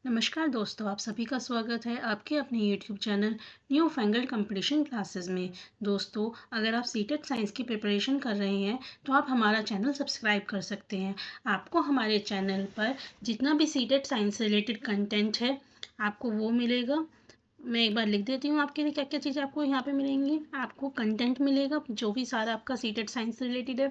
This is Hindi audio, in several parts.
नमस्कार दोस्तों, आप सभी का स्वागत है आपके अपने YouTube channel new fangled competition classes में। दोस्तों, अगर आप सीटेट साइंस की प्रिपरेशन कर रहे हैं तो आप हमारा चैनल सब्सक्राइब कर सकते हैं। आपको हमारे चैनल पर जितना भी सीटेट साइंस से रिलेटेड कंटेंट है आपको वो मिलेगा। मैं एक बार लिख देती हूँ आपके लिए क्या क्या चीज़ें आपको यहाँ पे मिलेंगी। आपको कंटेंट मिलेगा जो भी सारा आपका सीटेट साइंस से रिलेटेड है,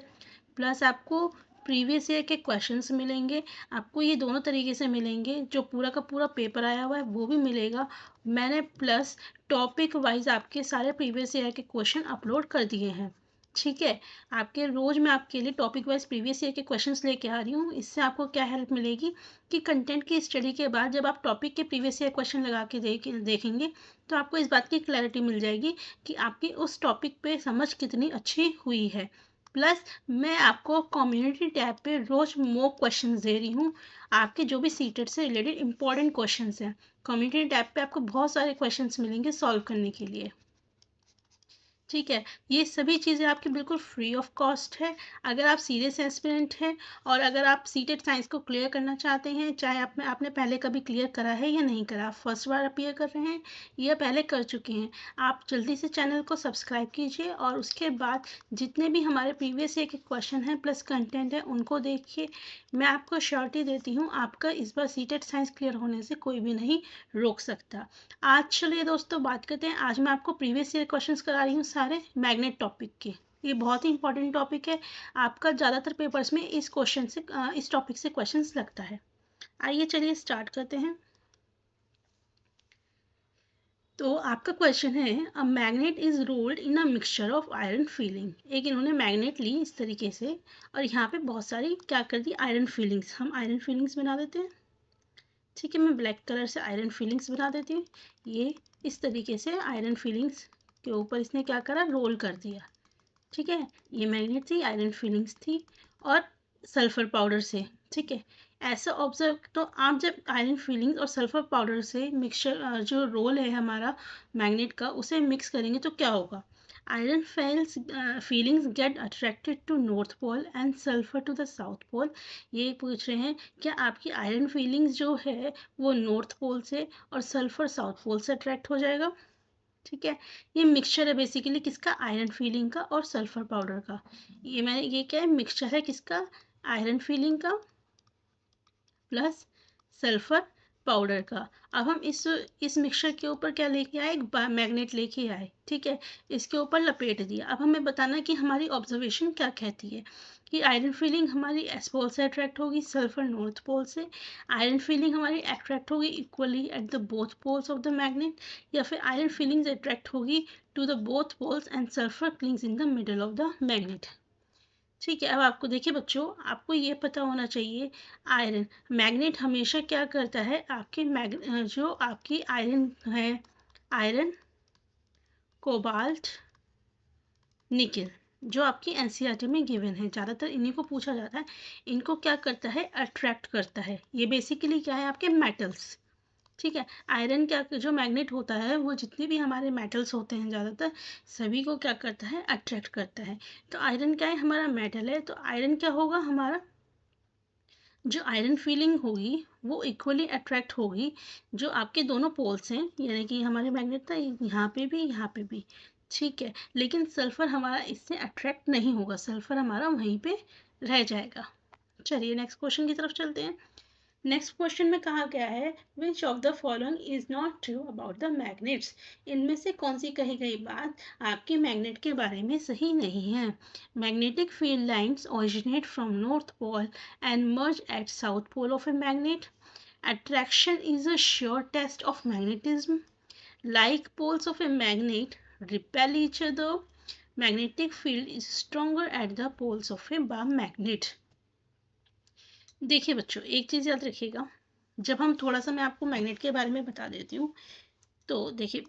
प्लस आपको प्रीवियस ईयर के क्वेश्चंस मिलेंगे। आपको ये दोनों तरीके से मिलेंगे, जो पूरा का पूरा पेपर आया हुआ है वो भी मिलेगा। मैंने प्लस टॉपिक वाइज आपके सारे प्रीवियस ईयर के क्वेश्चन अपलोड कर दिए हैं। ठीक है, आपके रोज़ मैं आपके लिए टॉपिक वाइज प्रीवियस ईयर के क्वेश्चंस लेके आ रही हूँ। इससे आपको क्या हेल्प मिलेगी कि कंटेंट की स्टडी के बाद जब आप टॉपिक के प्रीवियस ईयर क्वेश्चन लगा के देखेंगे तो आपको इस बात की क्लैरिटी मिल जाएगी कि आपकी उस टॉपिक पे समझ कितनी अच्छी हुई है। प्लस मैं आपको कम्युनिटी टैब पे रोज मॉक क्वेश्चंस दे रही हूँ। आपके जो भी सीटेट से रिलेटेड इंपॉर्टेंट क्वेश्चंस हैं, कम्युनिटी टैब पे आपको बहुत सारे क्वेश्चंस मिलेंगे सॉल्व करने के लिए। ठीक है, ये सभी चीज़ें आपकी बिल्कुल फ्री ऑफ कॉस्ट है। अगर आप सीरियस एस्पिरेंट हैं और अगर आप सीटेट साइंस को क्लियर करना चाहते हैं, चाहे आपने पहले कभी क्लियर करा है या नहीं करा, फर्स्ट बार अपीयर कर रहे हैं या पहले कर चुके हैं, आप जल्दी से चैनल को सब्सक्राइब कीजिए और उसके बाद जितने भी हमारे प्रीवियस ईयर के क्वेश्चन हैं प्लस कंटेंट है उनको देखिए। मैं आपको श्योरिटी देती हूँ आपका इस बार सीटेट साइंस क्लियर होने से कोई भी नहीं रोक सकता। आज चलिए दोस्तों बात करते हैं। आज मैं आपको प्रीवियस ईयर क्वेश्चंस करा रही हूँ सारे मैग्नेट टॉपिक के। ये बहुत ही इंपॉर्टेंट टॉपिक है, आपका ज़्यादातर पेपर्स में इस टॉपिक से क्वेश्चंस लगता है। आइए चलिए स्टार्ट करते हैं। तो आपका क्वेश्चन है, a magnet is rolled in a mixture of iron feeling. एक इन्होंने मैग्नेट ली इस तरीके से और यहाँ पे बहुत सारी क्या कर दी, आयरन फीलिंग्स। हम आयरन फीलिंग्स बना देते हैं। ठीक है, मैं ब्लैक कलर से आयरन फीलिंग्स बना देती हूँ। ये इस तरीके से आयरन फीलिंग्स के ऊपर इसने क्या करा, रोल कर दिया। ठीक है, ये मैग्नेट थी, आयरन फीलिंग्स थी और सल्फर पाउडर से। ठीक है, ऐसा ऑब्जर्व, तो आप जब आयरन फीलिंग्स और सल्फर पाउडर से मिक्सचर जो रोल है हमारा मैग्नेट का उसे मिक्स करेंगे तो क्या होगा, iron filings get attracted to north pole and sulphur to the south pole. ये पूछ रहे हैं क्या आपकी आयरन फीलिंग्स जो है वो नॉर्थ पोल से और सल्फर साउथ पोल से अट्रैक्ट हो जाएगा। ठीक है, ये मिक्सचर है बेसिकली किसका, आयरन फीलिंग का और सल्फर पाउडर का। ये क्या है, मिक्सचर है किसका, आयरन फीलिंग का प्लस सल्फर पाउडर का। अब हम इस मिक्सचर के ऊपर क्या लेके आए, एक मैग्नेट लेके आए। ठीक है, इसके ऊपर लपेट दिया। अब हमें बताना कि हमारी ऑब्जर्वेशन क्या कहती है कि आयरन फीलिंग हमारी एस पोल से अट्रैक्ट होगी, सल्फर नॉर्थ पोल से। आयरन फीलिंग हमारी अट्रैक्ट होगी equally at the both poles of the magnet, या फिर आयरन फीलिंग्स अट्रैक्ट होगी to the both poles and sulphur clings in the middle of the magnet. ठीक है, अब आपको देखिए बच्चों, आपको ये पता होना चाहिए आयरन मैग्नेट हमेशा क्या करता है, जो आपकी आयरन है, आयरन, कोबाल्ट, निकेल, जो आपकी एनसीईआरटी में गिवन है, ज़्यादातर इन्हीं को पूछा जाता है। इनको क्या करता है, अट्रैक्ट करता है। ये बेसिकली क्या है, आपके मेटल्स। ठीक है, आयरन क्या, जो मैग्नेट होता है वो जितने भी हमारे मेटल्स होते हैं ज़्यादातर सभी को क्या करता है, अट्रैक्ट करता है। तो आयरन क्या है, हमारा मेटल है, तो आयरन क्या होगा, हमारा जो आयरन फीलिंग होगी वो इक्वली अट्रैक्ट होगी जो आपके दोनों पोल्स हैं, यानी कि हमारे मैग्नेट था यहाँ पे भी यहाँ पे भी। ठीक है, लेकिन सल्फर हमारा इससे अट्रैक्ट नहीं होगा, सल्फर हमारा वहीं पे रह जाएगा। चलिए नेक्स्ट क्वेश्चन की तरफ चलते हैं। नेक्स्ट क्वेश्चन में कहा गया है, which of the following is not true about the magnets. इनमें से कौन सी कही गई बात आपके मैग्नेट के बारे में सही नहीं है। Magnetic field lines originate from north pole and merge at south pole of a magnet. Attraction is a sure test of magnetism. Like poles of a magnet repel each other. Magnetic field is stronger at the poles of a magnet. देखिए बच्चों, एक चीज़ याद रखिएगा, जब हम थोड़ा सा मैं आपको मैग्नेट के बारे में बता देती हूँ। तो देखिए,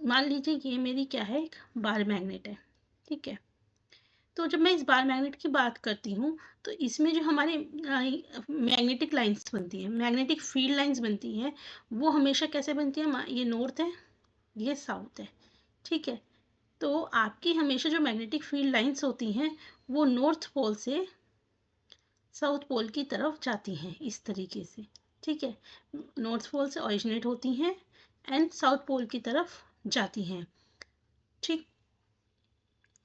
मान लीजिए ये मेरी क्या है, एक बार मैग्नेट है। ठीक है, तो जब मैं इस बार मैग्नेट की बात करती हूँ तो इसमें जो हमारी मैग्नेटिक लाइंस बनती हैं, मैग्नेटिक फील्ड लाइंस बनती हैं, वो हमेशा कैसे बनती हैं, ये नॉर्थ है, ये साउथ है। ठीक है, तो आपकी हमेशा जो मैग्नेटिक फील्ड लाइंस होती हैं वो नॉर्थ पोल से साउथ पोल की तरफ जाती हैं इस तरीके से। ठीक है, नॉर्थ पोल से ओरिजिनेट होती हैं एंड साउथ पोल की तरफ जाती हैं। ठीक,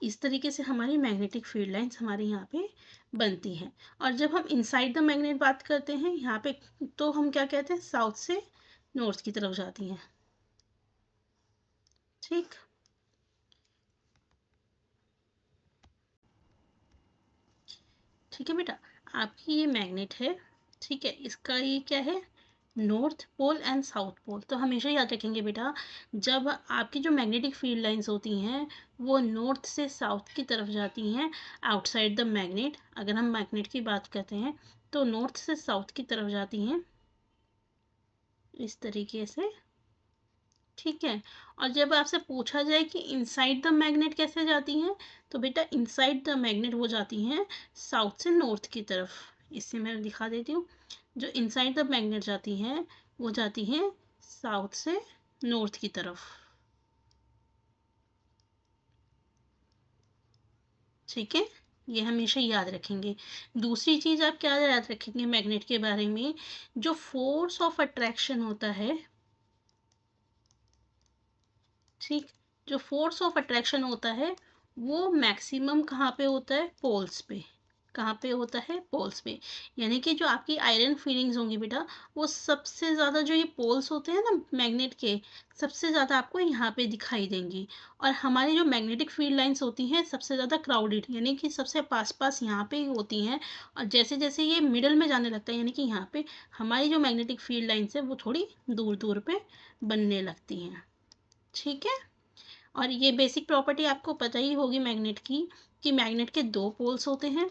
इस तरीके से हमारी मैग्नेटिक फील्ड लाइंस हमारे यहाँ पे बनती हैं। और जब हम इनसाइड द मैग्नेट बात करते हैं यहाँ पे, तो हम क्या कहते हैं, साउथ से नॉर्थ की तरफ जाती हैं। ठीक, ठीक है बेटा, आपकी ये मैग्नेट है। ठीक है, इसका ये क्या है, north pole and south pole. तो हमेशा याद रखेंगे बेटा, जब आपकी जो मैग्नेटिक फील्ड लाइंस होती हैं वो नॉर्थ से साउथ की तरफ जाती हैं आउटसाइड द मैग्नेट। अगर हम मैग्नेट की बात करते हैं तो नॉर्थ से साउथ की तरफ जाती हैं इस तरीके से। ठीक है, और जब आपसे पूछा जाए कि इनसाइड द मैग्नेट कैसे जाती हैं, तो बेटा इनसाइड द मैग्नेट वो जाती हैं साउथ से नॉर्थ की तरफ। इससे मैं दिखा देती हूँ, जो इनसाइड द मैग्नेट जाती हैं वो जाती हैं साउथ से नॉर्थ की तरफ। ठीक है, ये हमेशा याद रखेंगे। दूसरी चीज़ आप क्या याद रखेंगे मैग्नेट के बारे में, जो फोर्स ऑफ अट्रैक्शन होता है। ठीक, जो फोर्स ऑफ अट्रैक्शन होता है वो मैक्सिमम कहाँ पे होता है, पोल्स पे। कहाँ पे होता है, पोल्स पे। यानी कि जो आपकी आयरन फीलिंग्स होंगी बेटा, वो सबसे ज़्यादा जो ये पोल्स होते हैं ना मैग्नेट के, सबसे ज़्यादा आपको यहाँ पे दिखाई देंगी। और हमारी जो मैग्नेटिक फील्ड लाइंस होती हैं सबसे ज़्यादा क्राउडेड, यानी कि सबसे पास पास यहाँ पे ही होती हैं। और जैसे जैसे ये मिडल में जाने लगता है, यानी कि यहाँ पे हमारी जो मैग्नेटिक फील्ड लाइन्स है वो थोड़ी दूर दूर पे बनने लगती हैं। ठीक है, और ये बेसिक प्रॉपर्टी आपको पता ही होगी मैग्नेट की, कि मैग्नेट के दो पोल्स होते हैं।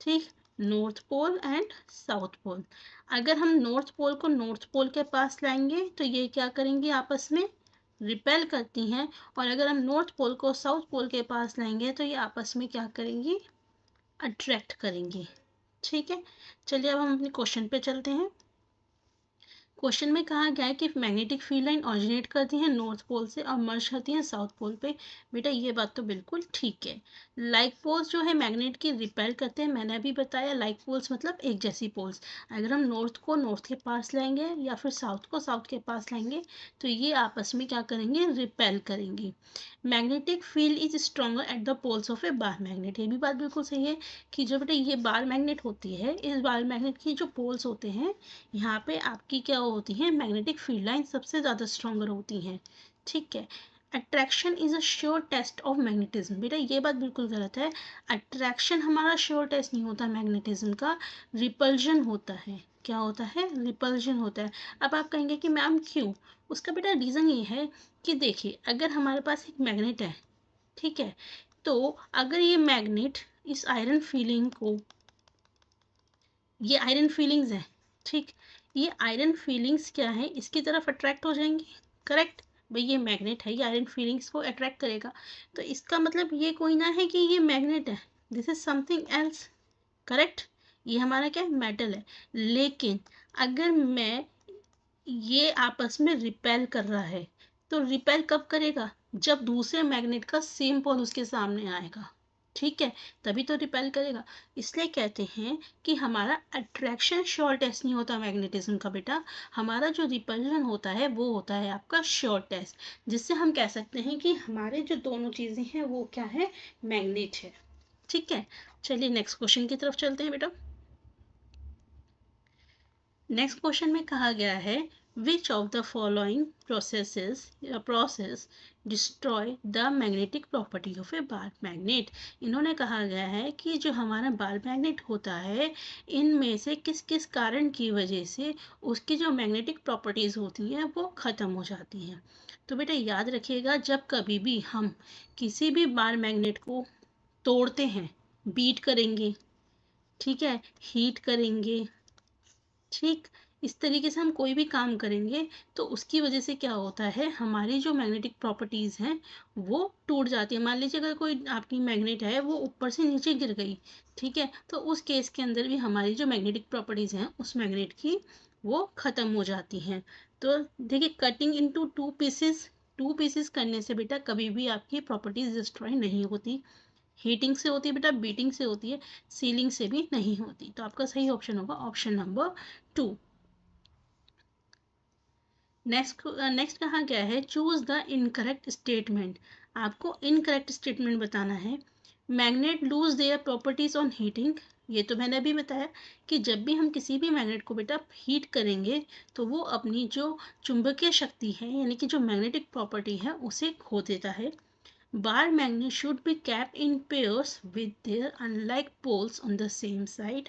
ठीक, north pole and south pole. अगर हम नॉर्थ पोल को नॉर्थ पोल के पास लाएंगे तो ये क्या करेंगी, आपस में रिपेल करती हैं। और अगर हम नॉर्थ पोल को साउथ पोल के पास लाएंगे तो ये आपस में क्या करेंगी, अट्रैक्ट करेंगी। ठीक है, चलिए अब हम अपने क्वेश्चन पे चलते हैं। क्वेश्चन में कहा गया है कि मैग्नेटिक फील्ड लाइन ऑरिजिनेट करती है नॉर्थ पोल से और मर्ज करती है साउथ पोल पे। बेटा ये बात तो बिल्कुल ठीक है। लाइक पोल्स जो है मैग्नेट की रिपेल करते हैं, मैंने अभी बताया लाइक पोल्स मतलब एक जैसी पोल्स। अगर हम नॉर्थ को नॉर्थ के पास लाएंगे या फिर साउथ को साउथ के पास लाएंगे तो ये आपस में क्या करेंगे, रिपेल करेंगी। Magnetic field is stronger at the poles of a bar magnet. ये भी बात बिल्कुल सही है कि जो बेटा ये बार मैग्नेट होती है, इस बार मैग्नेट की जो पोल्स होते हैं यहाँ पे आपकी क्या होती है, मैग्नेटिक फील्ड लाइन सबसे ज़्यादा स्ट्रॉन्गर होती हैं। ठीक है, attraction is a sure test of magnetism. बेटा ये बात बिल्कुल गलत है। अट्रैक्शन हमारा श्योर टेस्ट नहीं होता मैग्नेटिज्म का, रिपल्जन होता है। क्या होता है, रिपल्जन होता है। अब आप कहेंगे कि मैम क्यों, उसका बेटा रीज़न ये है कि देखिए अगर हमारे पास एक मैग्नेट है, ठीक है, तो अगर ये मैग्नेट इस आयरन फीलिंग को, ये आयरन फीलिंग्स है, ठीक, ये आयरन फीलिंग्स क्या है, इसकी तरफ अट्रैक्ट हो जाएंगी। करेक्ट, भाई ये मैग्नेट है, ये आयरन फीलिंग्स को अट्रैक्ट करेगा। तो इसका मतलब ये कोई ना है कि ये मैग्नेट है, this is something else. Correct, ये हमारा क्या है, मेटल है। लेकिन अगर मैं, ये आपस में रिपेल कर रहा है, तो रिपेल कब करेगा, जब दूसरे मैग्नेट का सेम पोल उसके सामने आएगा। ठीक है, तभी तो रिपेल करेगा। इसलिए कहते हैं कि हमारा अट्रैक्शन श्योर टेस्ट नहीं होता मैग्नेटिज्म का बेटा, हमारा जो रिपल्जन होता है वो होता है आपका श्योर टेस्ट, जिससे हम कह सकते हैं कि हमारे जो दोनों चीज़ें हैं वो क्या है, मैग्नेट है। ठीक है, चलिए नेक्स्ट क्वेश्चन की तरफ चलते हैं बेटा। नेक्स्ट क्वेश्चन में कहा गया है, which of the following process destroy the magnetic property of a bar magnet. इन्होंने कहा गया है कि जो हमारा बार मैग्नेट होता है, इनमें से किस किस कारण की वजह से उसकी जो मैग्नेटिक प्रॉपर्टीज़ होती हैं वो ख़त्म हो जाती हैं। तो बेटा याद रखिएगा, जब कभी भी हम किसी भी बार मैग्नेट को तोड़ते हैं, बीट करेंगे, ठीक है, हीट करेंगे, ठीक, इस तरीके से हम कोई भी काम करेंगे तो उसकी वजह से क्या होता है, हमारी जो मैग्नेटिक प्रॉपर्टीज़ हैं वो टूट जाती है। मान लीजिए अगर कोई आपकी मैग्नेट है वो ऊपर से नीचे गिर गई, ठीक है, तो उस केस के अंदर भी हमारी जो मैग्नेटिक प्रॉपर्टीज़ हैं उस मैग्नेट की वो ख़त्म हो जाती हैं। तो देखिए, कटिंग इनटू टू पीसेस करने से बेटा कभी भी आपकी प्रॉपर्टीज डिस्ट्रॉय नहीं होती। हीटिंग से होती है बेटा, बीटिंग से होती है, सीलिंग से भी नहीं होती। तो आपका सही ऑप्शन होगा ऑप्शन नंबर 2। नेक्स्ट कहा गया है चूज द इनकरेक्ट स्टेटमेंट। आपको इनकरेक्ट स्टेटमेंट बताना है। Magnet lose their properties on heating. ये तो मैंने अभी बताया कि जब भी हम किसी भी मैग्नेट को बेटा हीट करेंगे तो वो अपनी जो चुंबकीय शक्ति है यानी कि जो मैग्नेटिक प्रॉपर्टी है उसे खो देता है। Bar magnets should be kept in pairs with their unlike poles on the same side.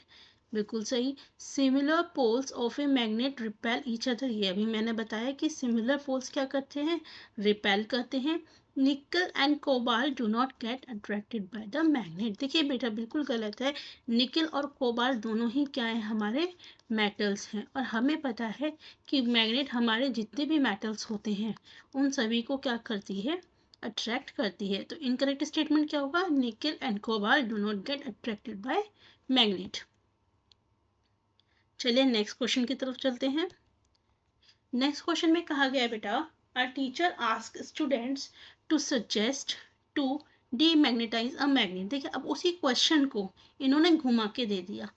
बिल्कुल सही। Similar poles of a magnet repel each other. ये अभी मैंने बताया कि सिमिलर पोल्स क्या करते हैं, रिपेल करते हैं। निकल and cobalt do not get attracted by the magnet. देखिए बेटा बिल्कुल गलत है। निकल और कोबाल्ट दोनों ही क्या है, हमारे मेटल्स हैं, और हमें पता है कि मैग्नेट हमारे जितने भी मेटल्स होते हैं उन सभी को क्या करती है, अट्रैक्ट करती है। तो इनकरेक्ट स्टेटमेंट क्या होगा, निकल and cobalt do not get attracted by magnet. चलिए नेक्स्ट क्वेश्चन की तरफ चलते हैं। नेक्स्ट क्वेश्चन में कहा गया बेटा a teacher asks students to suggest to demagnetise a magnet. देखिए अब उसी क्वेश्चन को इन्होंने घुमा के दे दिया।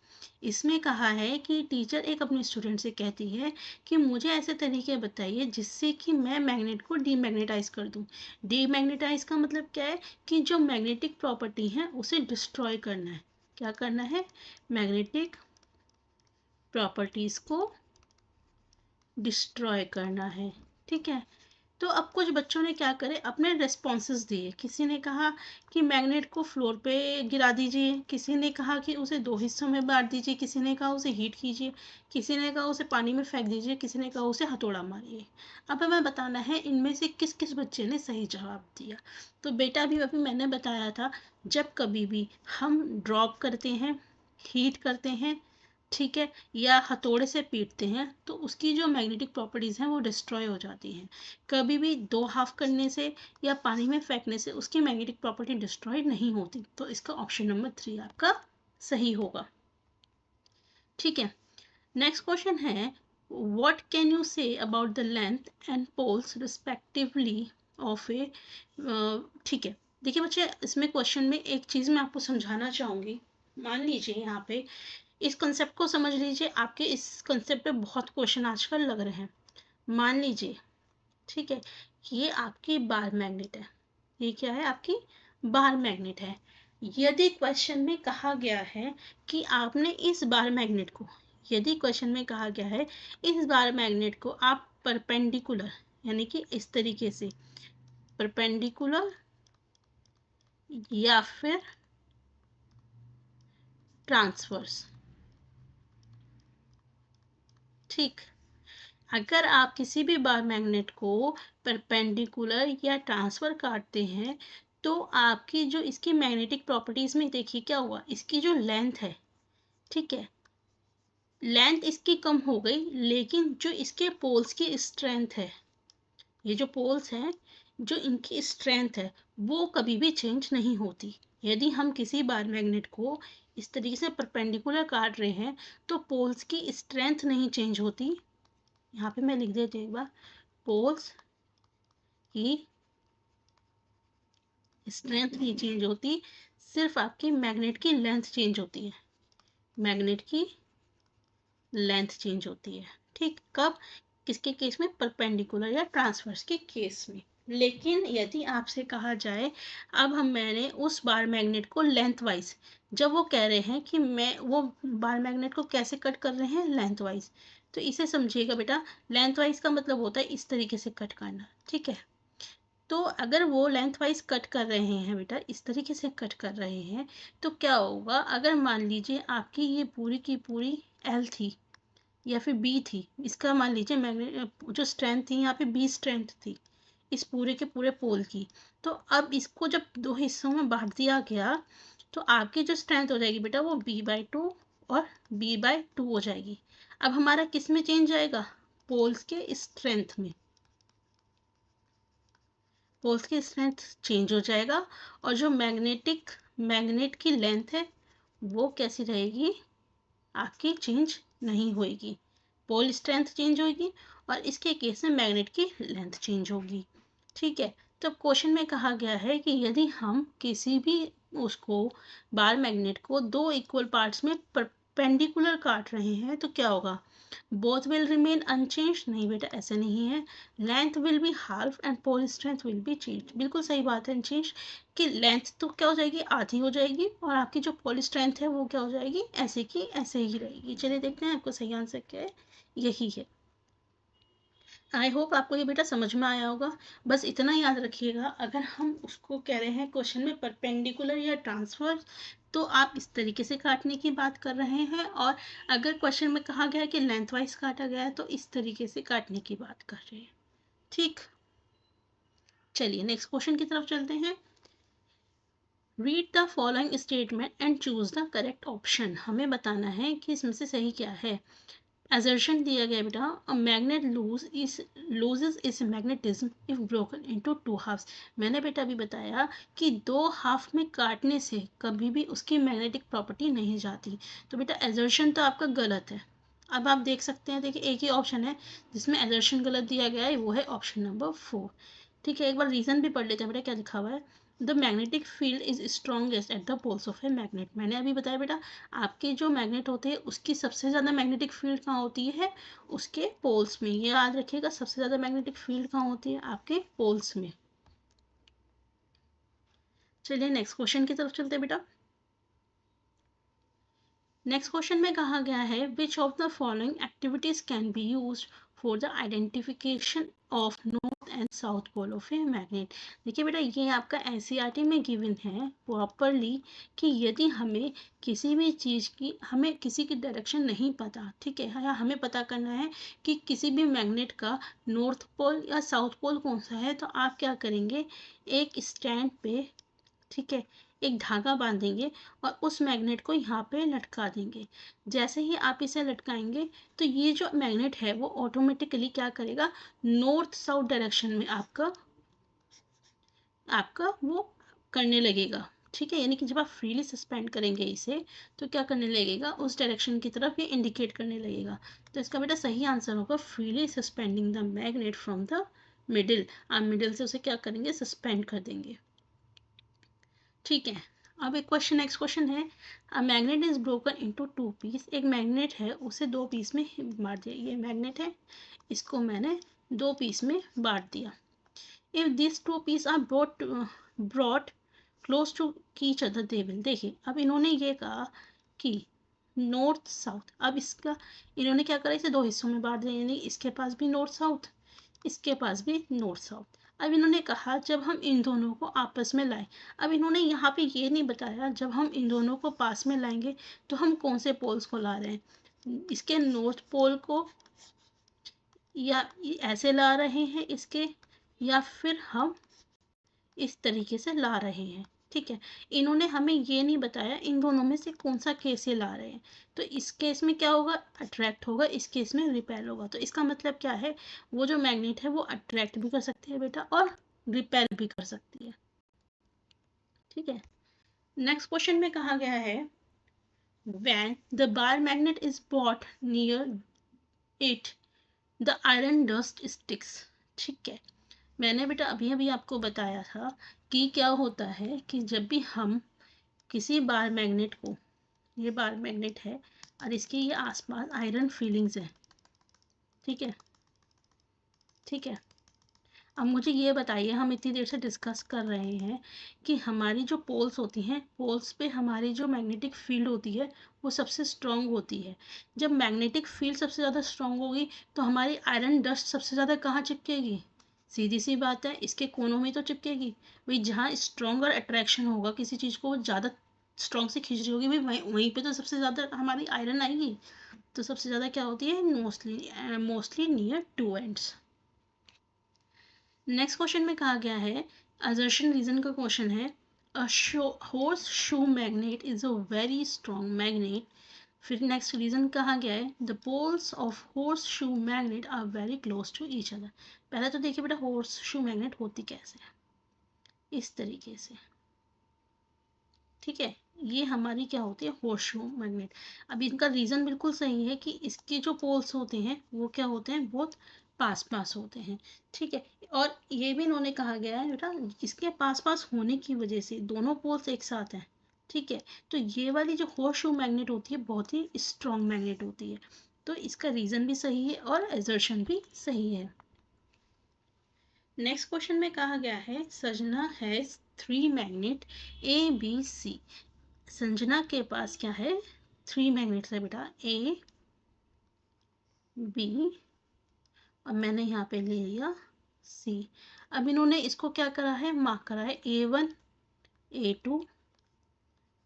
इसमें कहा है कि टीचर एक अपने स्टूडेंट से कहती है कि मुझे ऐसे तरीके बताइए जिससे कि मैं मैग्नेट को डीमैग्नेटाइज कर दूं। डीमैग्नेटाइज का मतलब क्या है कि जो मैग्नेटिक प्रॉपर्टी है उसे डिस्ट्रॉय करना है। क्या करना है, मैग्नेटिक प्रॉपर्टीज को डिस्ट्रॉय करना है। ठीक है, तो अब कुछ बच्चों ने क्या करे, अपने रेस्पॉन्सेस दिए। किसी ने कहा कि मैग्नेट को फ्लोर पे गिरा दीजिए, किसी ने कहा कि उसे दो हिस्सों में बांट दीजिए, किसी ने कहा उसे हीट कीजिए, किसी ने कहा उसे पानी में फेंक दीजिए, किसी ने कहा उसे हथौड़ा मारिए। अब हमें बताना है इनमें से किस किस बच्चे ने सही जवाब दिया। तो बेटा अभी मैंने बताया था, जब कभी भी हम ड्रॉप करते हैं, हीट करते हैं, ठीक है, या हथौड़े से पीटते हैं तो उसकी जो मैग्नेटिक प्रॉपर्टीज़ हैं वो डिस्ट्रॉय हो जाती हैं। कभी भी दो हाफ करने से या पानी में फेंकने से उसकी मैग्नेटिक प्रॉपर्टी डिस्ट्रॉय नहीं होती। तो इसका ऑप्शन नंबर 3 आपका सही होगा। ठीक है, नेक्स्ट क्वेश्चन है what can you say about the length and poles respectively of A. ठीक है, देखिए बच्चे इसमें क्वेश्चन में एक चीज़ मैं आपको समझाना चाहूँगी। मान लीजिए यहाँ पे इस कंसेप्ट को समझ लीजिए, आपके इस कंसेप्ट पे बहुत क्वेश्चन आजकल लग रहे हैं। मान लीजिए, ठीक है, ये आपकी बार मैग्नेट है, ये क्या है, आपकी बार मैग्नेट है। यदि क्वेश्चन में कहा गया है कि आपने इस बार मैग्नेट को, यदि क्वेश्चन में कहा गया है इस बार मैग्नेट को आप परपेंडिकुलर यानी कि इस तरीके से परपेंडिकुलर या फिर ट्रांसवर्स, ठीक, अगर आप किसी भी बार मैग्नेट को परपेंडिकुलर या ट्रांसफर काटते हैं तो आपकी जो इसकी मैग्नेटिक प्रॉपर्टीज में देखिए क्या हुआ, इसकी जो लेंथ है, ठीक है, लेंथ इसकी कम हो गई, लेकिन जो इसके पोल्स की स्ट्रेंथ है, ये जो पोल्स हैं, जो इनकी स्ट्रेंथ है वो कभी भी चेंज नहीं होती। यदि हम किसी बार मैग्नेट को इस तरीके से परपेंडिकुलर काट रहे हैं तो पोल्स की स्ट्रेंथ नहीं चेंज होती। यहाँ पे मैं लिख देती हूँ एक बार, पोल्स की स्ट्रेंथ नहीं चेंज होती, सिर्फ आपकी मैग्नेट की लेंथ चेंज होती है, मैग्नेट की लेंथ चेंज होती है। ठीक, कब, किसके केस में, परपेंडिकुलर या ट्रांसवर्स के केस में। लेकिन यदि आपसे कहा जाए, अब मैंने उस बार मैग्नेट को लेंथ वाइज, जब वो कह रहे हैं कि मैं वो बार मैग्नेट को कैसे कट कर रहे हैं, लेंथ वाइज, तो इसे समझिएगा बेटा, लेंथ वाइज का मतलब होता है इस तरीके से कट करना। ठीक है, तो अगर वो लेंथ वाइज कट कर रहे हैं बेटा, इस तरीके से कट कर रहे हैं, तो क्या होगा, अगर मान लीजिए आपकी ये पूरी की पूरी एल थी या फिर बी थी, इसका मान लीजिए मैग्नेट जो स्ट्रेंथ थी यहाँ पे बी स्ट्रेंथ थी इस पूरे के पूरे पोल की, तो अब इसको जब दो हिस्सों में बांट दिया गया तो आपकी जो स्ट्रेंथ हो जाएगी बेटा वो b/2 और b/2 हो जाएगी। अब हमारा किस में चेंज आएगा, पोल्स के स्ट्रेंथ में, पोल्स की स्ट्रेंथ चेंज हो जाएगा, और जो मैग्नेट की लेंथ है वो कैसी रहेगी, आपकी चेंज नहीं होगी। पोल स्ट्रेंथ चेंज होगी और इसके केस में मैग्नेट की लेंथ चेंज होगी। ठीक है, तो क्वेश्चन में कहा गया है कि यदि हम किसी भी उसको बार मैग्नेट को दो इक्वल पार्ट्स में परपेंडिकुलर काट रहे हैं तो क्या होगा? Both will remain unchange? नहीं बेटा, ऐसे नहीं है। Length will be half and pole strength will be change. बिल्कुल सही बात है अनचेंज, कि लेंथ तो क्या हो जाएगी, आधी हो जाएगी, और आपकी जो पोल स्ट्रेंथ है वो क्या हो जाएगी, ऐसे की ऐसे ही रहेगी। चलिए देखते हैं आपको सही आंसर क्या है। यही है। आई होप आपको ये बेटा समझ में आया होगा। बस इतना याद रखिएगा, अगर हम उसको कह रहे हैं क्वेश्चन में परपेंडिकुलर या ट्रांसफर, तो आप इस तरीके से काटने की बात कर रहे हैं, और अगर क्वेश्चन में कहा गया है कि लेंथ वाइज काटा गया है तो इस तरीके से काटने की बात कर रहे हैं। ठीक, चलिए नेक्स्ट क्वेश्चन की तरफ चलते हैं। Read the following statement and choose the correct option. हमें बताना है कि इसमें से सही क्या है। assertion दिया गया बेटा, a magnet loses its magnetism if broken into two halves। मैंने बेटा अभी बताया कि दो हाफ में काटने से कभी भी उसकी मैग्नेटिक प्रॉपर्टी नहीं जाती। तो बेटा assertion तो आपका गलत है। अब आप देख सकते हैं, देखिए एक ही ऑप्शन है जिसमें assertion गलत दिया गया है, वो है ऑप्शन नंबर 4। ठीक है, एक बार रीजन भी पढ़ लेते हैं बेटा क्या लिखा हुआ है। The magnetic field is strongest at the poles of a magnet. मैंने अभी बताया बेटा, आपके जो मैग्नेट होते हैं उसकी सबसे ज़्यादा मैग्नेटिक फील्ड कहाँ होती है, उसके पोल्स में। ये याद रखिएगा, सबसे ज़्यादा मैग्नेटिक फील्ड कहाँ होती है, आपके पोल्स में। चलिए नेक्स्ट क्वेश्चन की तरफ चलते हैं बेटा। नेक्स्ट क्वेश्चन में कहा गया है, which of the following activities can be used for the identification of north and south pole of a magnet. देखिए बेटा, ये आपका एनसीईआरटी में गिवन है प्रॉपरली, कि यदि हमें किसी भी चीज़ की, हमें किसी की डायरेक्शन नहीं पता, ठीक है, या हमें पता करना है कि किसी भी मैग्नेट का नॉर्थ पोल या साउथ पोल कौन सा है, तो आप क्या करेंगे, एक स्टैंड पे, ठीक है, एक धागा बांधेंगे और उस मैग्नेट को यहाँ पे लटका देंगे। जैसे ही आप इसे लटकाएंगे तो ये जो मैग्नेट है वो ऑटोमेटिकली क्या करेगा, नॉर्थ साउथ डायरेक्शन में आपका आपका वो करने लगेगा। ठीक है, यानी कि जब आप फ्रीली सस्पेंड करेंगे इसे तो क्या करने लगेगा, उस डायरेक्शन की तरफ ये इंडिकेट करने लगेगा। तो इसका बेटा सही आंसर होगा freely suspending the magnet from the middle. आप मिडिल से उसे क्या करेंगे, सस्पेंड कर देंगे। ठीक है, अब एक क्वेश्चन, नेक्स्ट क्वेश्चन है, a magnet is broken into two piece. एक मैग्नेट है, उसे दो पीस में बांट दिया। ये मैग्नेट है, इसको मैंने दो पीस में बांट दिया। If this two piece are brought close to each other they will. देखिए अब इन्होंने ये कहा कि नॉर्थ साउथ, अब इसका इन्होंने क्या करा, इसे दो हिस्सों में बांट दिया, यानी इसके पास भी नॉर्थ साउथ, इसके पास भी नॉर्थ साउथ। अब इन्होंने कहा जब हम इन दोनों को आपस में लाएं। अब इन्होंने यहाँ पे ये नहीं बताया जब हम इन दोनों को पास में लाएंगे तो हम कौन से पोल्स को ला रहे हैं, इसके नॉर्थ पोल को, या ऐसे ला रहे हैं इसके, या फिर हम इस तरीके से ला रहे हैं। ठीक है, इन्होंने हमें ये नहीं बताया इन दोनों में से कौन सा केस ये ला रहे हैं। तो इस केस में क्या होगा, अट्रैक्ट होगा, इस केस में रिपेल होगा। तो इसका मतलब क्या है, वो जो मैग्नेट है वो अट्रैक्ट भी कर सकती है बेटा और रिपेल भी कर सकती है। ठीक है, नेक्स्ट क्वेश्चन में कहा गया है, when the bar magnet is brought near it the iron dust sticks। ठीक है, मैंने बेटा अभी अभी आपको बताया था कि क्या होता है कि जब भी हम किसी बार मैग्नेट को, ये बार मैग्नेट है और इसके ये आसपास आयरन फीलिंग्स है, ठीक है, ठीक है। अब मुझे ये बताइए, हम इतनी देर से डिस्कस कर रहे हैं कि हमारी जो पोल्स होती हैं, पोल्स पे हमारी जो मैग्नेटिक फील्ड होती है वो सबसे स्ट्रांग होती है। जब मैग्नेटिक फील्ड सबसे ज़्यादा स्ट्रांग होगी तो हमारी आयरन डस्ट सबसे ज़्यादा कहाँ चिपकेगी, सीधी सी बात है, इसके कोनों में तो चिपकेगी। भाई जहाँ स्ट्रॉन्गर अट्रैक्शन होगा किसी चीज़ को, वो ज़्यादा स्ट्रॉन्ग से खींच रही होगी, भाई वहीं पे तो सबसे ज़्यादा हमारी आयरन आएगी। तो सबसे ज़्यादा क्या होती है, mostly near to ends. Next question में कहा गया है, असर्शन रीजन का क्वेश्चन है, a horseshoe magnet is a very strong magnet. फिर नेक्स्ट रीजन कहा गया है, the poles of horseshoe magnet are very close to each other. पहले तो देखिए बेटा हॉर्स शू मैग्नेट होती कैसे है, इस तरीके से। ठीक है, ये हमारी क्या होती है, हॉर्स शू मैग्नेट। अब इनका रीजन बिल्कुल सही है कि इसके जो पोल्स होते हैं वो क्या होते हैं, बहुत पास पास होते हैं, ठीक है। और ये भी इन्होंने कहा गया है बेटा, इसके पास पास होने की वजह से दोनों पोल्स एक साथ हैं, ठीक है। तो ये वाली जो होर्सशू मैग्नेट होती है बहुत ही स्ट्रॉन्ग मैग्नेट होती है, तो इसका रीजन भी सही है और एजर्शन भी सही है। नेक्स्ट क्वेश्चन में कहा गया है Sanjana has 3 magnet A B C. Sanjana के पास क्या है, 3 मैग्नेट्स है बेटा, ए बी और मैंने यहाँ पे ले लिया सी। अब इन्होंने इसको क्या करा है, मार्क करा है A1 A2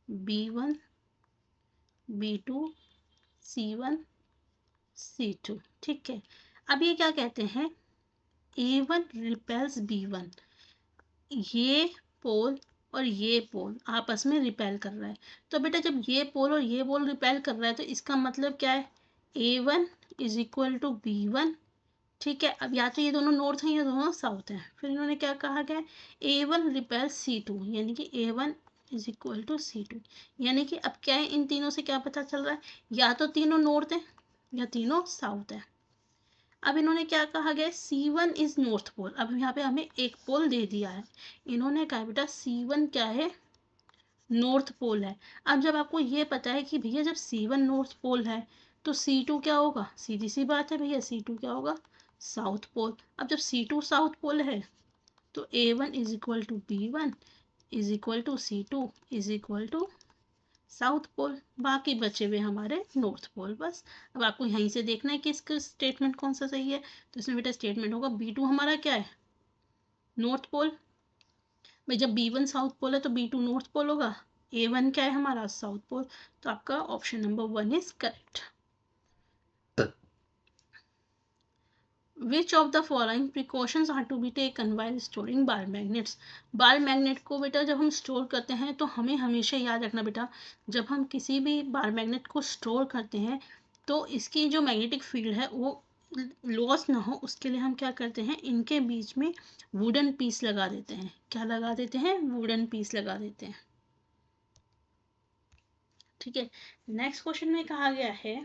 B1 B2 C1 C2, ठीक है। अब ये क्या कहते हैं, A1 रिपेल्स B1, ये पोल और ये पोल आपस में रिपेल कर रहा है। तो बेटा जब ये पोल और ये पोल रिपेल कर रहा है तो इसका मतलब क्या है, A1 is equal to B1, ठीक है। अब या तो ये दोनों नॉर्थ हैं या दोनों साउथ हैं। फिर इन्होंने क्या कहा गया, A1 रिपेल्स C2, यानी कि A1 is equal to C2, यानी कि अब क्या है, इन तीनों से क्या पता चल रहा है, या तो तीनों नॉर्थ हैं या तीनों साउथ है। अब इन्होंने क्या कहा गया, C1 इज नॉर्थ पोल। अब यहाँ पे हमें एक पोल दे दिया है, इन्होंने कहा बेटा C1 क्या है, नॉर्थ पोल है। अब जब आपको ये पता है कि भैया जब C1 नॉर्थ पोल है तो C2 क्या होगा, सीधी सी बात है भैया, C2 क्या होगा, साउथ पोल। अब जब C2 साउथ पोल है तो A1 is equal to B1 is equal to C2 is equal to south pole, बाकी बचे हुए हमारे नॉर्थ पोल बस। अब आपको यहीं से देखना है कि इसका स्टेटमेंट कौन सा सही है, तो इसमें बेटा स्टेटमेंट होगा B2 हमारा क्या है, नॉर्थ पोल। भाई जब B1 साउथ पोल है तो B2 नॉर्थ पोल होगा, A1 क्या है हमारा, साउथ पोल। तो आपका option number 1 is correct. Which of the following precautions are to be taken while storing bar magnets? Bar magnet को बेटा जब हम स्टोर करते हैं तो हमें हमेशा याद रखना बेटा, जब हम किसी भी बार मैग्नेट को स्टोर करते हैं तो इसकी जो मैग्नेटिक फील्ड है वो लॉस ना हो, उसके लिए हम क्या करते हैं, इनके बीच में वुडन पीस लगा देते हैं। क्या लगा देते हैं, वुडन पीस लगा देते हैं, ठीक है। नेक्स्ट क्वेश्चन में कहा गया है,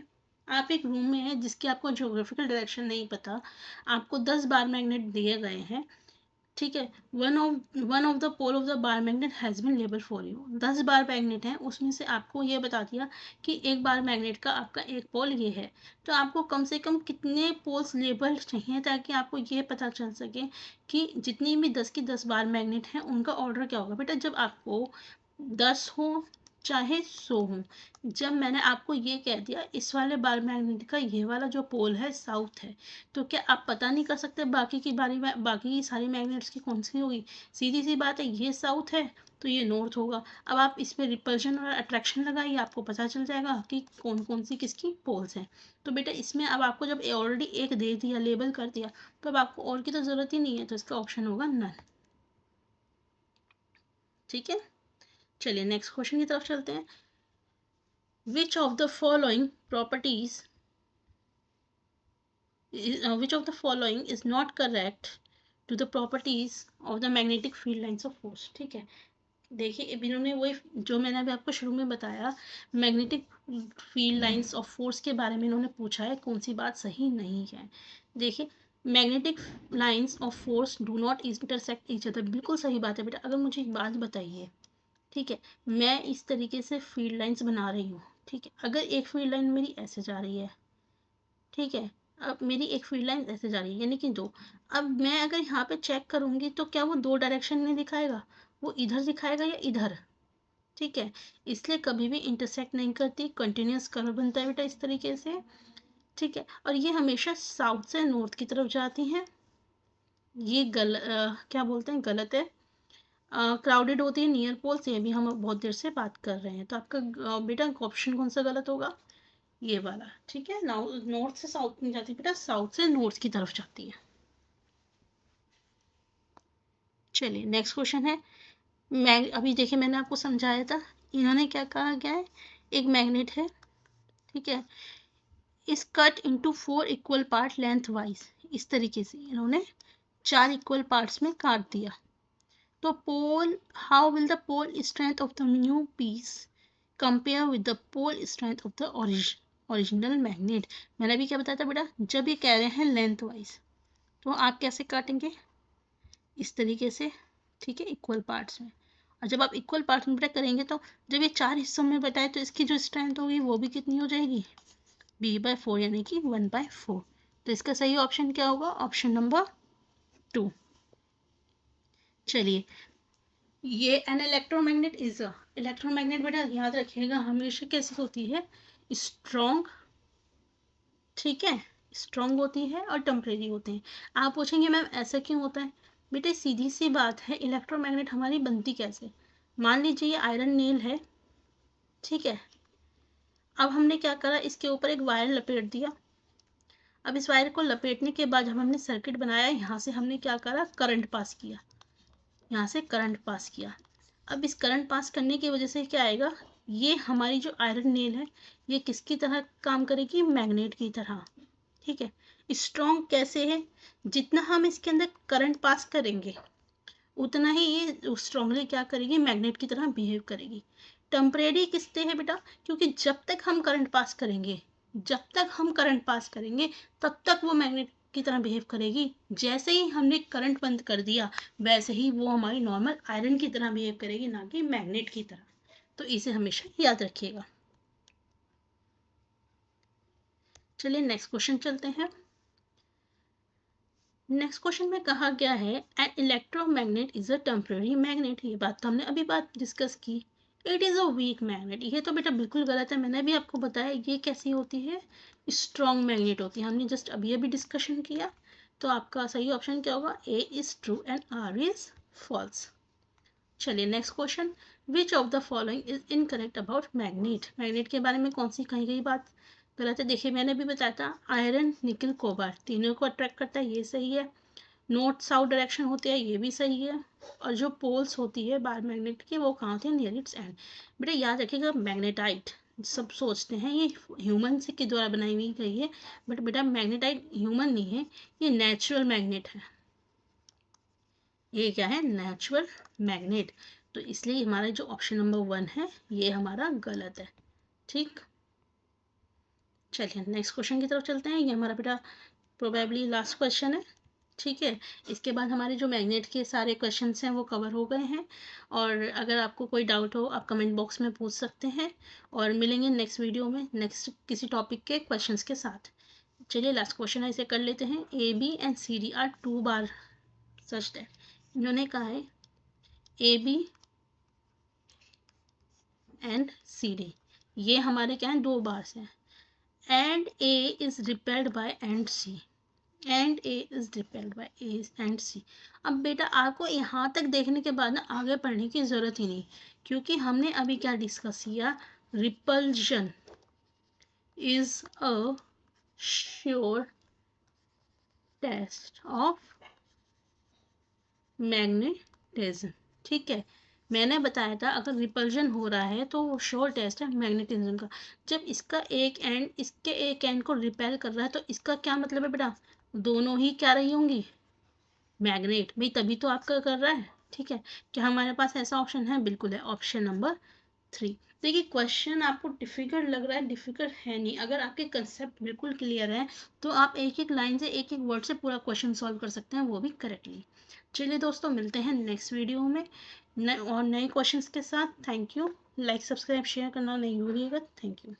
आप एक रूम में हैं जिसकी आपको ज्योग्राफिकल डायरेक्शन नहीं पता, आपको 10 बार मैग्नेट दिए गए हैं, ठीक है। One of the pole of the bar magnet has been label for you. 10 bar magnet हैं, उसमें से आपको ये बता दिया कि एक बार मैग्नेट का आपका एक पोल ये है, तो आपको कम से कम कितने पोल्स लेबल चाहिए ताकि आपको ये पता चल सके कि जितनी भी 10 की 10 बार मैग्नेट हैं उनका ऑर्डर क्या होगा। बेटा जब आपको 10 हो चाहे 100 हो, जब मैंने आपको ये कह दिया इस वाले बार मैग्नेट का ये वाला जो पोल है साउथ है, तो क्या आप पता नहीं कर सकते बाकी की बाकी की सारी मैग्नेट्स की कौन सी होगी, सीधी सी बात है, ये साउथ है तो ये नॉर्थ होगा। अब आप इसमें रिपल्शन और अट्रैक्शन लगाइए, आपको पता चल जाएगा कि कौन कौन सी किसकी पोल्स हैं। तो बेटा इसमें अब आपको जब ऑलरेडी एक दे दिया, लेबल कर दिया, तो अब आपको और की तो ज़रूरत ही नहीं है, तो इसका ऑप्शन होगा नन, ठीक है। चलिए नेक्स्ट क्वेश्चन की तरफ चलते हैं। Which of the following properties which of the following is not correct to the properties of the magnetic field lines of force, ठीक है। देखिए अब इन्होंने वही जो मैंने अभी आपको शुरू में बताया, magnetic field lines of force के बारे में इन्होंने पूछा है, कौन सी बात सही नहीं है। देखिए magnetic lines of force do not intersect each other, बिल्कुल सही बात है बेटा। अगर मुझे एक बात बताइए, ठीक है, मैं इस तरीके से फील्ड लाइंस बना रही हूँ, ठीक है, अगर एक फील्ड लाइन मेरी ऐसे जा रही है, ठीक है, अब मेरी एक फील्ड लाइन ऐसे जा रही है यानी कि 2, अब मैं अगर यहाँ पे चेक करूँगी तो क्या वो 2 डायरेक्शन में दिखाएगा, वो इधर दिखाएगा या इधर, ठीक है। इसलिए कभी भी इंटरसेक्ट नहीं करती, कंटिन्यूस कर्व बनता है बेटा इस तरीके से, ठीक है। और ये हमेशा साउथ से नॉर्थ की तरफ जाती हैं, ये क्या बोलते हैं, गलत है। क्राउडेड होती है नियर पोल्स, ये भी हम बहुत देर से बात कर रहे हैं, तो आपका बेटा ऑप्शन कौन सा गलत होगा, ये वाला, ठीक है। नॉर्थ से साउथ में जाती है बेटा, साउथ से नॉर्थ की तरफ जाती है। चलिए नेक्स्ट क्वेश्चन है, अभी देखिए मैंने आपको समझाया था, इन्होंने क्या कहा गया है, एक मैग्नेट है, ठीक है, इस cut into 4 equal part length wise, इस तरीके से इन्होंने 4 इक्वल पार्ट्स में काट दिया। तो pole, how will the pole strength of the new piece compare with the pole strength of the original magnet. मैंने अभी क्या बताया था बेटा, जब ये कह रहे हैं लेंथ वाइज, तो आप कैसे काटेंगे, इस तरीके से, ठीक है, इक्वल पार्ट्स में। और जब आप इक्वल पार्ट्स में बेटा करेंगे तो जब ये 4 हिस्सों में बटाए तो इसकी जो स्ट्रेंथ होगी वो भी कितनी हो जाएगी, b/4 यानी कि 1/4। तो इसका सही ऑप्शन क्या होगा, ऑप्शन नंबर 2। चलिए, ये an electromagnet is a, electromagnet बेटा याद रखिएगा हमेशा कैसी होती है, स्ट्रॉन्ग, ठीक है, स्ट्रॉन्ग होती है और टेम्परेरी होते हैं। आप पूछेंगे मैम ऐसा क्यों होता है, बेटे सीधी सी बात है, इलेक्ट्रोमैग्नेट हमारी बनती कैसे। मान लीजिए ये आयरन नेल है, ठीक है, अब हमने क्या करा, इसके ऊपर एक वायर लपेट दिया। अब इस वायर को लपेटने के बाद जब हमने सर्किट बनाया, यहाँ से हमने क्या करा, करंट पास किया, यहाँ से करंट पास किया। अब इस करंट पास करने की वजह से क्या आएगा, ये हमारी जो आयरन नेल है ये किसकी तरह काम करेगी, मैग्नेट की तरह, ठीक है। स्ट्रॉन्ग कैसे है, जितना हम इसके अंदर करंट पास करेंगे उतना ही ये स्ट्रांगली क्या करेगी, मैग्नेट की तरह बिहेव करेगी। टेम्परेरी किससे है बेटा, क्योंकि जब तक हम करंट पास करेंगे, जब तक हम करंट पास करेंगे तब तक वो मैग्नेट की तरह बिहेव करेगी। जैसे ही हमने करंट बंद कर दिया वैसे ही वो हमारी नॉर्मल आयरन की तरह बिहेव करेगी, ना कि मैग्नेट की तरह। तो इसे हमेशा याद रखिएगा। चलिए नेक्स्ट क्वेश्चन चलते हैं। नेक्स्ट क्वेश्चन में कहा गया है an electromagnet is a temporary magnet. ये बात तो हमने अभी बात डिस्कस की। It is a weak magnet, ये तो बेटा बिल्कुल गलत है, मैंने भी आपको बताया ये कैसी होती है, स्ट्रॉन्ग मैग्नेट होती है, हमने जस्ट अभी अभी डिस्कशन किया। तो आपका सही ऑप्शन क्या होगा, A is true and R is false. चलिए next question, which of the following is incorrect about magnet. Magnet के बारे में कौन सी कही गई बात गलत है। देखिए मैंने भी बताया था, आयरन निकल कोबाल्ट तीनों को अट्रैक्ट करता है, ये सही है। नॉर्थ साउथ डायरेक्शन होती है, ये भी सही है। और जो पोल्स होती है बार मैग्नेट की वो कहाँ होती है, नियर इट्स एंड। बेटा याद रखिएगा मैग्नेटाइट, सब सोचते हैं ये ह्यूमन से के द्वारा बनाई हुई गई है, बट बेटा मैग्नेटाइट ह्यूमन नहीं है, ये नेचुरल मैग्नेट है। ये क्या है, नेचुरल मैग्नेट। तो इसलिए हमारा जो ऑप्शन नंबर 1 है ये हमारा गलत है, ठीक। चलिए नेक्स्ट क्वेश्चन की तरफ चलते हैं। ये हमारा बेटा प्रोबेबली लास्ट क्वेश्चन है, ठीक है। इसके बाद हमारे जो मैग्नेट के सारे क्वेश्चंस हैं वो कवर हो गए हैं। और अगर आपको कोई डाउट हो आप कमेंट बॉक्स में पूछ सकते हैं, और मिलेंगे नेक्स्ट वीडियो में नेक्स्ट किसी टॉपिक के क्वेश्चंस के साथ। चलिए लास्ट क्वेश्चन है, इसे कर लेते हैं। A B and C D are 2 बार सच है। इन्होंने कहा है A B and C D, ये हमारे क्या हैं, 2 बार्स हैं। And A is repelled by and C, and A is repelled by A and C. अब बेटा आपको यहाँ तक देखने के बाद ना आगे पढ़ने की ज़रूरत ही नहीं, क्योंकि हमने अभी क्या डिस्कस किया, repulsion is a sure test of magnetism, ठीक है। मैंने बताया था अगर रिपल्जन हो रहा है तो वो श्योर टेस्ट है मैग्नेटिज्म का। जब इसका एक एंड इसके एक एंड को रिपेल कर रहा है तो इसका क्या मतलब है बेटा, दोनों ही क्या रही होंगी, मैग्नेट भाई, तभी तो आपका कर रहा है, ठीक है। क्या हमारे पास ऐसा ऑप्शन है, बिल्कुल है, ऑप्शन नंबर 3। देखिए क्वेश्चन आपको डिफिकल्ट लग रहा है, डिफिकल्ट है नहीं, अगर आपके कंसेप्ट बिल्कुल क्लियर है तो आप एक एक लाइन से एक एक वर्ड से पूरा क्वेश्चन सॉल्व कर सकते हैं, वो भी करेक्टली। चलिए दोस्तों मिलते हैं नेक्स्ट वीडियो में और नए क्वेश्चंस के साथ। Thank you, like subscribe share करना नहीं भूलिएगा। Thank you.